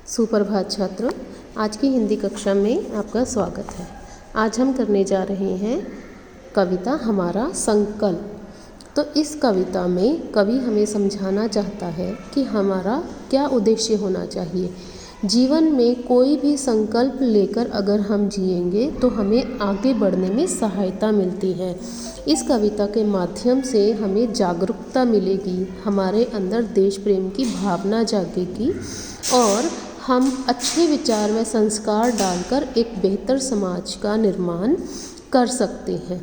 सुप्रभात छात्रों, आज की हिंदी कक्षा में आपका स्वागत है। आज हम करने जा रहे हैं कविता हमारा संकल्प। तो इस कविता में कवि हमें समझाना चाहता है कि हमारा क्या उद्देश्य होना चाहिए। जीवन में कोई भी संकल्प लेकर अगर हम जिएंगे तो हमें आगे बढ़ने में सहायता मिलती है। इस कविता के माध्यम से हमें जागरूकता मिलेगी, हमारे अंदर देश प्रेम की भावना जागेगी और हम अच्छे विचार व संस्कार डालकर एक बेहतर समाज का निर्माण कर सकते हैं।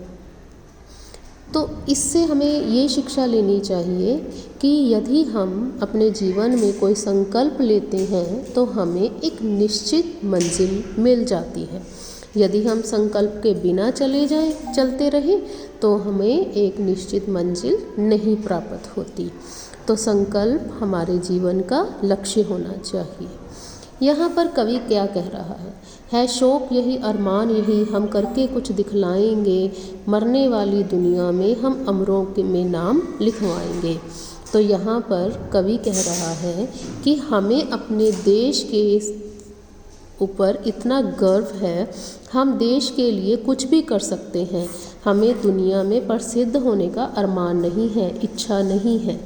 तो इससे हमें ये शिक्षा लेनी चाहिए कि यदि हम अपने जीवन में कोई संकल्प लेते हैं तो हमें एक निश्चित मंजिल मिल जाती है। यदि हम संकल्प के बिना चलते रहें तो हमें एक निश्चित मंजिल नहीं प्राप्त होती। तो संकल्प हमारे जीवन का लक्ष्य होना चाहिए। यहाँ पर कवि क्या कह रहा है शौक यही अरमान यही हम करके कुछ दिखलाएंगे, मरने वाली दुनिया में हम अमरों में नाम लिखवाएंगे। तो यहाँ पर कवि कह रहा है कि हमें अपने देश के ऊपर इतना गर्व है, हम देश के लिए कुछ भी कर सकते हैं। हमें दुनिया में प्रसिद्ध होने का अरमान नहीं है, इच्छा नहीं है।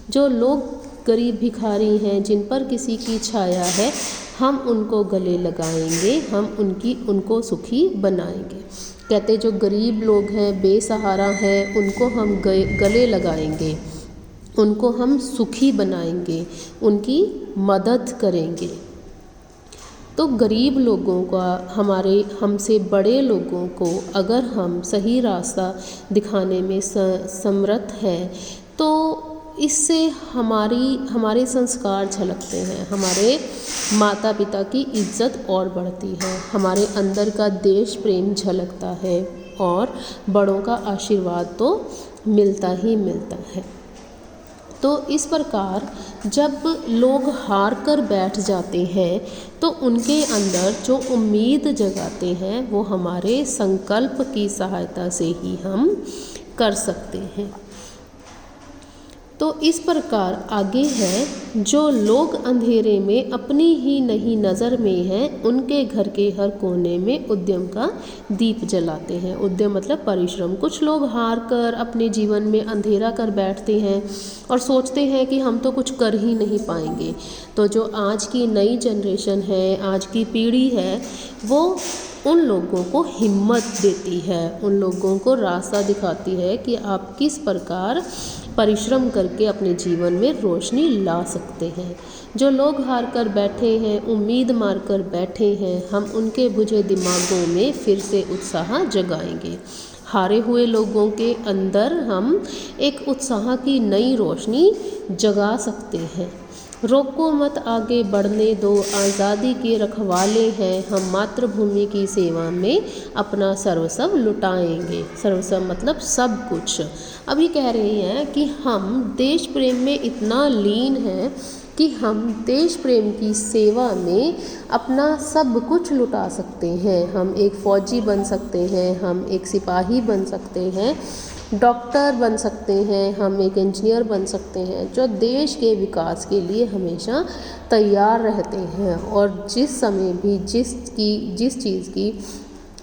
जो लोग गरीब भिखारी हैं, जिन पर किसी की छाया है, हम उनको गले लगाएंगे, हम उनको सुखी बनाएंगे। कहते जो गरीब लोग हैं, बेसहारा हैं, उनको हम गले लगाएंगे, उनको हम सुखी बनाएंगे, उनकी मदद करेंगे। तो गरीब लोगों का, हमसे बड़े लोगों को अगर हम सही रास्ता दिखाने में समर्थ हैं तो इससे हमारे संस्कार झलकते हैं, हमारे माता पिता की इज्जत और बढ़ती है, हमारे अंदर का देश प्रेम झलकता है और बड़ों का आशीर्वाद तो मिलता ही मिलता है। तो इस प्रकार जब लोग हार कर बैठ जाते हैं तो उनके अंदर जो उम्मीद जगाते हैं वो हमारे संकल्प की सहायता से ही हम कर सकते हैं। तो इस प्रकार आगे है, जो लोग अंधेरे में अपनी ही नहीं नज़र में हैं, उनके घर के हर कोने में उद्यम का दीप जलाते हैं। उद्यम मतलब परिश्रम। कुछ लोग हार कर अपने जीवन में अंधेरा कर बैठते हैं और सोचते हैं कि हम तो कुछ कर ही नहीं पाएंगे। तो जो आज की नई जनरेशन है, आज की पीढ़ी है, वो उन लोगों को हिम्मत देती है, उन लोगों को रास्ता दिखाती है कि आप किस प्रकार परिश्रम करके अपने जीवन में रोशनी ला सकते हैं। जो लोग हार कर बैठे हैं, उम्मीद मार कर बैठे हैं, हम उनके बुझे दिमागों में फिर से उत्साह जगाएंगे। हारे हुए लोगों के अंदर हम एक उत्साह की नई रोशनी जगा सकते हैं। रोको मत आगे बढ़ने दो, आज़ादी के रखवाले हैं हम, मातृभूमि की सेवा में अपना सर्वस्व लुटाएंगे। सर्वस्व मतलब सब कुछ। अभी कह रहे हैं कि हम देश प्रेम में इतना लीन हैं कि हम देश प्रेम की सेवा में अपना सब कुछ लुटा सकते हैं। हम एक फ़ौजी बन सकते हैं, हम एक सिपाही बन सकते हैं, डॉक्टर बन सकते हैं, हम एक इंजीनियर बन सकते हैं, जो देश के विकास के लिए हमेशा तैयार रहते हैं और जिस समय भी जिस चीज़ की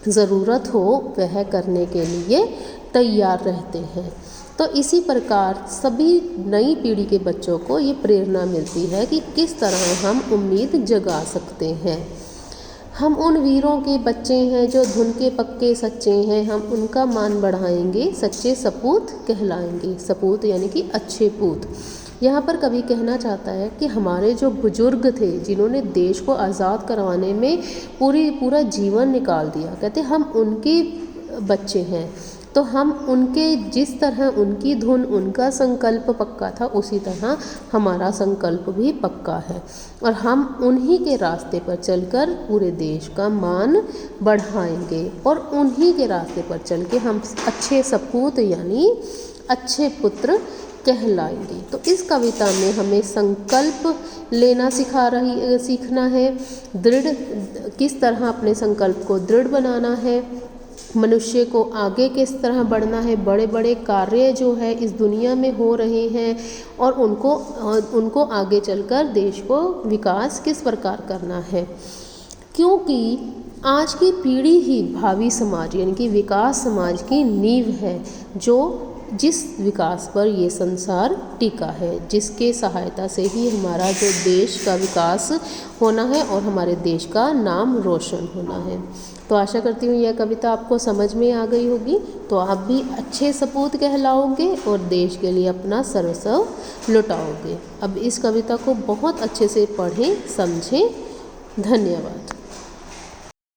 ज़रूरत हो वह करने के लिए तैयार रहते हैं। तो इसी प्रकार सभी नई पीढ़ी के बच्चों को ये प्रेरणा मिलती है कि किस तरह हम उम्मीद जगा सकते हैं। हम उन वीरों के बच्चे हैं जो धुन के पक्के सच्चे हैं, हम उनका मान बढ़ाएंगे, सच्चे सपूत कहलाएंगे। सपूत यानी कि अच्छे पूत। यहाँ पर कवि कहना चाहता है कि हमारे जो बुजुर्ग थे, जिन्होंने देश को आज़ाद करवाने में पूरा जीवन निकाल दिया, कहते हम उनके बच्चे हैं। तो हम उनके, जिस तरह उनकी धुन, उनका संकल्प पक्का था, उसी तरह हमारा संकल्प भी पक्का है और हम उन्हीं के रास्ते पर चलकर पूरे देश का मान बढ़ाएंगे और उन्हीं के रास्ते पर चल के हम अच्छे सपूत यानी अच्छे पुत्र कहलाएंगे। तो इस कविता में हमें संकल्प लेना सीखना है, किस तरह अपने संकल्प को दृढ़ बनाना है मनुष्य को आगे किस तरह बढ़ना है, बड़े बड़े कार्य जो है इस दुनिया में हो रहे हैं और उनको आगे चलकर देश को विकास किस प्रकार करना है। क्योंकि आज की पीढ़ी ही भावी समाज यानी कि विकास समाज की नींव है, जिस विकास पर ये संसार टिका है, जिसके सहायता से ही हमारा जो देश का विकास होना है और हमारे देश का नाम रोशन होना है। तो आशा करती हूँ यह कविता आपको समझ में आ गई होगी, तो आप भी अच्छे सपूत कहलाओगे और देश के लिए अपना सर्वस्व लुटाओगे। अब इस कविता को बहुत अच्छे से पढ़ें, समझें। धन्यवाद।